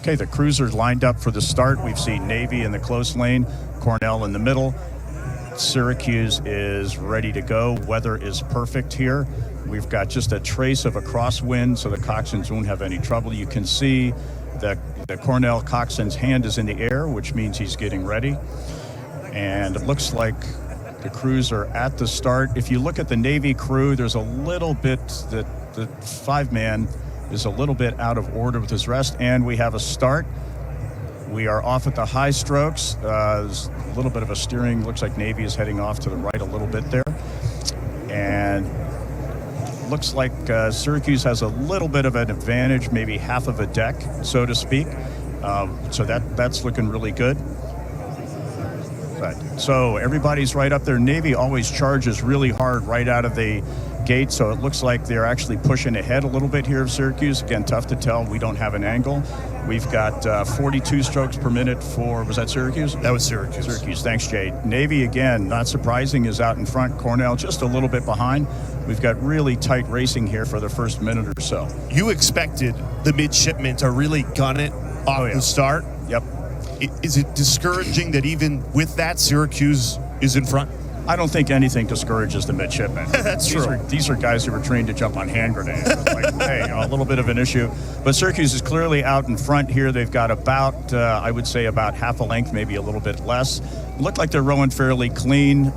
Okay, the crews are lined up for the start. We've seen Navy in the close lane, Cornell in the middle. Syracuse is ready to go. Weather is perfect here. We've got just a trace of a crosswind, so the coxswains won't have any trouble. You can see that the Cornell coxswain's hand is in the air, which means he's getting ready. And it looks like the crews are at the start. If you look at the Navy crew, there's a little bit that the 5-man is a little bit out of order with his rest, and we have a start. We are off at the high strokes. There's a little bit of a steering. Looks like Navy is heading off to the right a little bit there. And looks like Syracuse has a little bit of an advantage, maybe half of a deck, so to speak. So that's looking really good. So everybody's right up there. Navy always charges really hard right out of the gate, so it looks like they're actually pushing ahead a little bit here of Syracuse. Again, tough to tell. We don't have an angle. We've got 42 strokes per minute for, was that Syracuse? That was Syracuse. Syracuse, thanks, Jay. Navy, again, not surprising, is out in front. Cornell just a little bit behind. We've got really tight racing here for the first minute or so. You expected the midshipmen to really gun it off the start? Yep. Is it discouraging that even with that, Syracuse is in front? I don't think anything discourages the midshipmen. That's true. These are guys who were trained to jump on hand grenades. Like, hey, a little bit of an issue. But Syracuse is clearly out in front here. They've got about, I would say, about half a length, maybe a little bit less. Look like they're rowing fairly clean.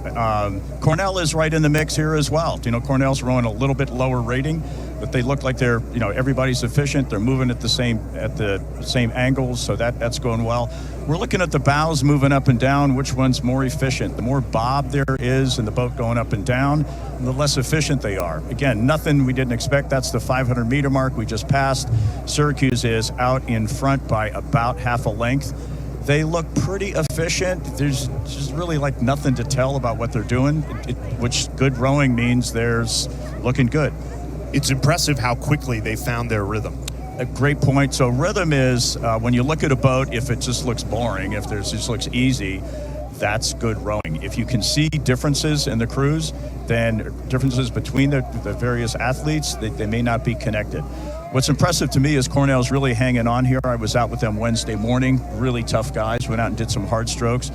Cornell is right in the mix here as well. You know, Cornell's rowing a little bit lower rating, but they look like they're, you know, everybody's efficient. They're moving at the same angles, so that's going well. We're looking at the bows moving up and down. Which one's more efficient? The more bob there is in the boat going up and down, the less efficient they are. Again, nothing we didn't expect. That's the 500-meter mark we just passed. Syracuse is out in front by about half a length. They look pretty efficient. There's just really like nothing to tell about what they're doing, which good rowing means there's looking good. It's impressive how quickly they found their rhythm. A great point. So rhythm is when you look at a boat, if it just looks boring, if it just looks easy, that's good rowing. If you can see differences in the crews, then differences between the various athletes, they may not be connected. What's impressive to me is Cornell's really hanging on here. I was out with them Wednesday morning. Really tough guys. Went out and did some hard strokes.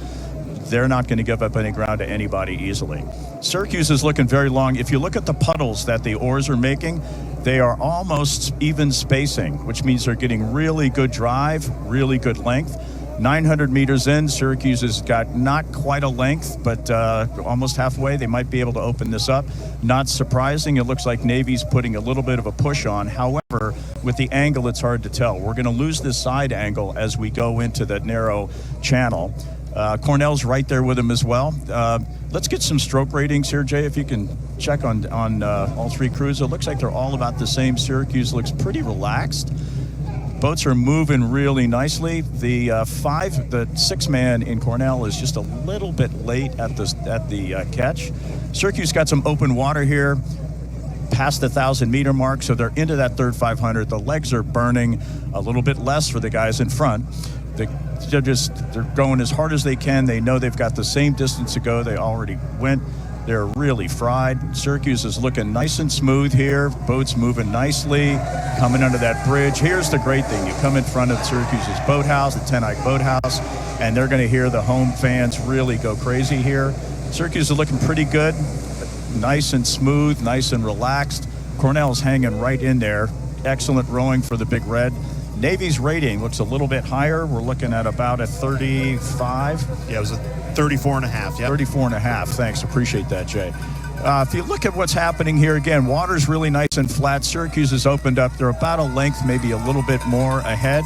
They're not going to give up any ground to anybody easily. Syracuse is looking very long. If you look at the puddles that the oars are making, they are almost even spacing, which means they're getting really good drive, really good length. 900 meters in, Syracuse has got not quite a length, but almost halfway. They might be able to open this up. Not surprising. It looks like Navy's putting a little bit of a push on. However, with the angle, it's hard to tell. We're going to lose this side angle as we go into that narrow channel. Cornell's right there with him as well. Let's get some stroke ratings here, Jay, if you can check on all three crews. It looks like they're all about the same. Syracuse looks pretty relaxed. Boats are moving really nicely. The 6-man in Cornell is just a little bit late at the catch. Syracuse got some open water here, past the 1,000-meter mark, so they're into that third 500. The legs are burning a little bit less for the guys in front. They're going as hard as they can. They know they've got the same distance to go. They already went. They're really fried. Syracuse is looking nice and smooth here. Boats moving nicely, coming under that bridge. Here's the great thing. You come in front of Syracuse's boathouse, the Tenike boathouse, and they're going to hear the home fans really go crazy here. Syracuse is looking pretty good. Nice and smooth, nice and relaxed. Cornell's hanging right in there. Excellent rowing for the Big Red. Navy's rating looks a little bit higher. We're looking at about a 35. Yeah, it was a 34 and a half. Yeah, 34 and a half. Thanks. Appreciate that, Jay. If you look at what's happening here, again, water's really nice and flat. Syracuse has opened up. They're about a length, maybe a little bit more ahead.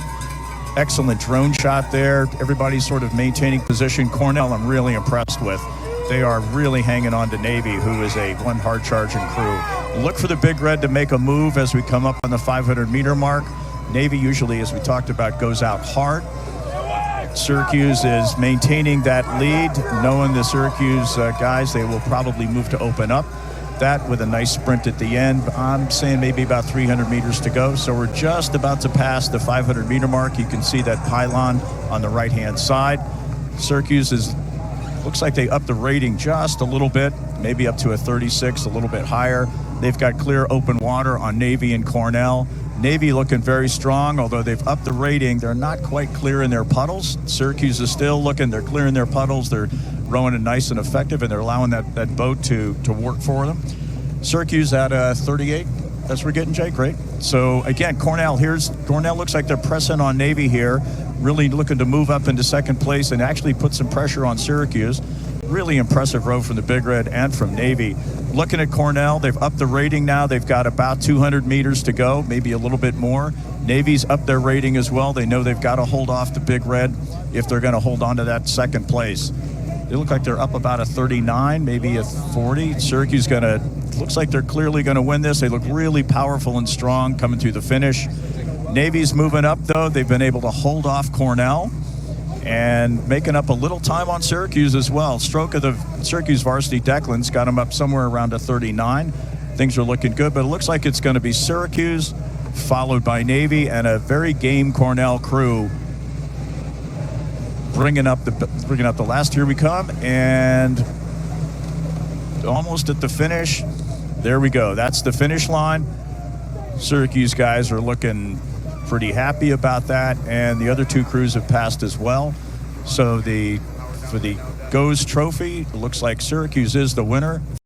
Excellent drone shot there. Everybody's sort of maintaining position. Cornell, I'm really impressed with. They are really hanging on to Navy, who is a one hard-charging crew. Look for the Big Red to make a move as we come up on the 500-meter mark. Navy usually, as we talked about, goes out hard. Syracuse is maintaining that lead, knowing the Syracuse guys, they will probably move to open up. That with a nice sprint at the end. I'm saying maybe about 300 meters to go. So we're just about to pass the 500-meter mark. You can see that pylon on the right-hand side. Syracuse looks like they upped the rating just a little bit, maybe up to a 36, a little bit higher. They've got clear open water on Navy and Cornell. Navy looking very strong, although they've upped the rating. They're not quite clear in their puddles. Syracuse is still looking, they're clear in their puddles. They're rowing it nice and effective, and they're allowing that boat to work for them. Syracuse at 38. That's what we're getting, Jake, right? So, again, Cornell looks like they're pressing on Navy here, really looking to move up into second place and actually put some pressure on Syracuse. Really impressive row from the Big Red and from Navy. Looking at Cornell, they've upped the rating now. They've got about 200 meters to go, maybe a little bit more. Navy's upped their rating as well. They know they've got to hold off the Big Red if they're going to hold on to that second place. They look like they're up about a 39, maybe a 40. Syracuse looks like they're clearly going to win this. They look really powerful and strong coming through the finish. Navy's moving up, though. They've been able to hold off Cornell and making up a little time on Syracuse as well. Stroke of the Syracuse varsity Declan's got them up somewhere around a 39. Things are looking good, but it looks like it's going to be Syracuse followed by Navy and a very game Cornell crew bringing up the last. Here we come, and almost at the finish. There we go. That's the finish line. Syracuse guys are looking pretty happy about that, and the other two crews have passed as well. So for the Goes Trophy, it looks like Syracuse is the winner.